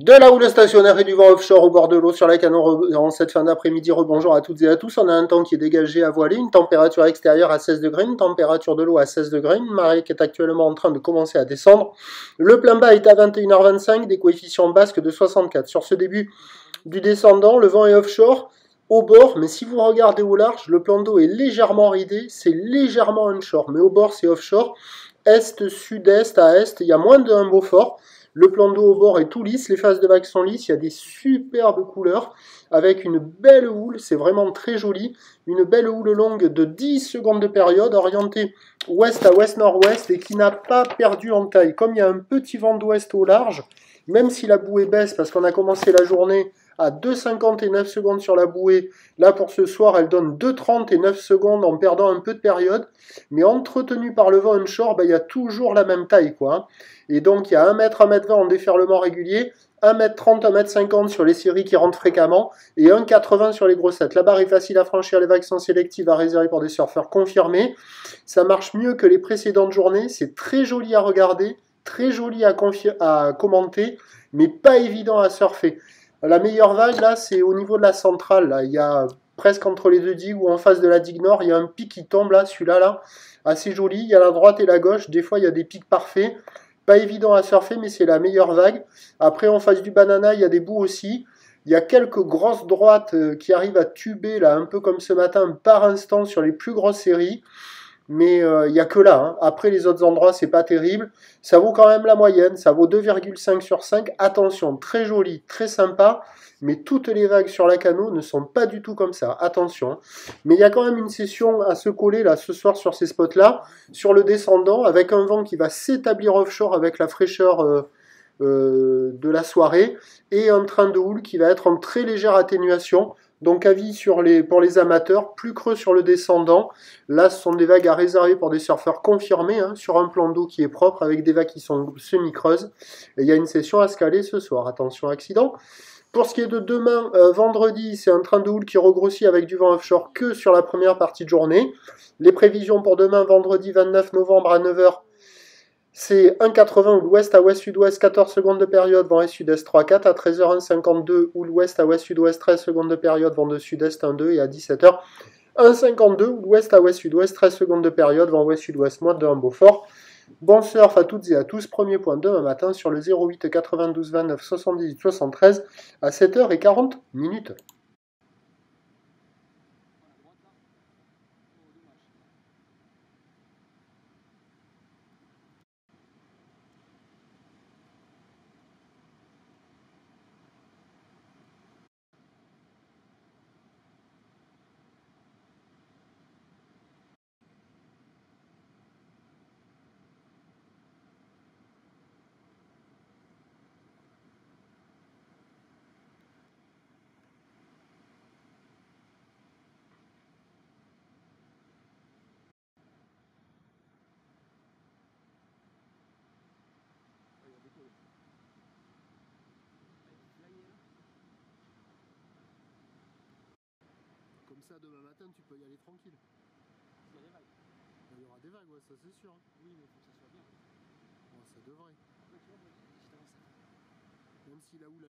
De la houle stationnaire et du vent offshore au bord de l'eau sur la Canon en cette fin d'après-midi. Rebonjour à toutes et à tous. On a un temps qui est dégagé à voiler, une température extérieure à 16 degrés, une température de l'eau à 16 degrés, une marée qui est actuellement en train de commencer à descendre. Le plein bas est à 21h25, des coefficients basques de 64. Sur ce début du descendant, le vent est offshore au bord, mais si vous regardez au large, le plan d'eau est légèrement ridé, c'est légèrement onshore, mais au bord c'est offshore. Est, sud-est à est, il y a moins de un Beaufort. Le plan d'eau au bord est tout lisse, les phases de vagues sont lisses, il y a des superbes couleurs avec une belle houle, c'est vraiment très joli, une belle houle longue de 10 secondes de période, orientée ouest à ouest-nord-ouest et qui n'a pas perdu en taille. Comme il y a un petit vent d'ouest au large, même si la bouée baisse parce qu'on a commencé la journée à 2,50 et 9 secondes sur la bouée, là pour ce soir elle donne 2,30 et 9 secondes en perdant un peu de période, mais entretenue par le vent onshore, il y a toujours la même taille, quoi. Et donc il y a 1 mètre, 1 mètre 20 en déferlement régulier, 1 mètre 30, 1 mètre 50 sur les séries qui rentrent fréquemment, et 1,80 sur les grossettes. La barre est facile à franchir, les vagues sont sélectives à réserver pour des surfeurs confirmés. Ça marche mieux que les précédentes journées, c'est très joli à regarder, très joli à commenter, mais pas évident à surfer. La meilleure vague, là, c'est au niveau de la centrale. Là. Il y a presque entre les deux digues ou en face de la digue nord, il y a un pic qui tombe là, celui-là, là, assez joli. Il y a la droite et la gauche. Des fois, il y a des pics parfaits. Pas évident à surfer, mais c'est la meilleure vague. Après, en face du banana, il y a des bouts aussi. Il y a quelques grosses droites qui arrivent à tuber, là, un peu comme ce matin, par instant, sur les plus grosses séries. Mais il n'y a que là. Hein. Après, les autres endroits, c'est pas terrible. Ça vaut quand même la moyenne. Ça vaut 2,5 sur 5. Attention, très joli, très sympa. Mais toutes les vagues sur la Cano ne sont pas du tout comme ça. Attention. Hein. Mais il y a quand même une session à se coller là ce soir sur ces spots-là, sur le descendant, avec un vent qui va s'établir offshore avec la fraîcheur de la soirée, et un train de houle qui va être en très légère atténuation. Donc avis pour les amateurs, plus creux sur le descendant. Là, ce sont des vagues à réserver pour des surfeurs confirmés, hein, sur un plan d'eau qui est propre, avec des vagues qui sont semi-creuses. Et il y a une session à se caler ce soir. Attention accident. Pour ce qui est de demain, vendredi, c'est un train de houle qui regrossit avec du vent offshore que sur la première partie de journée. Les prévisions pour demain, vendredi 29 novembre à 9h, c'est 1,80 ou l'ouest à ouest-sud-ouest, 14 secondes de période, vent est-sud-est 3,4. À 13h, 1,52 ou l'ouest à ouest-sud-ouest, 13 secondes de période, vent de sud-est 1,2. Et à 17h, 1,52 ou l'ouest à ouest-sud-ouest, 13 secondes de période, vent ouest-sud-ouest, moins de 1 Beaufort. Bon surf à toutes et à tous. Premier point demain matin sur le 08 92 29 78 73 à 7h40. Comme ça, demain matin, tu peux y aller tranquille. Il y a des vagues. Il y aura des vagues, ouais, ça c'est sûr. Oui, mais il faut que ça soit bien. Ouais, ça devrait. Même si la houle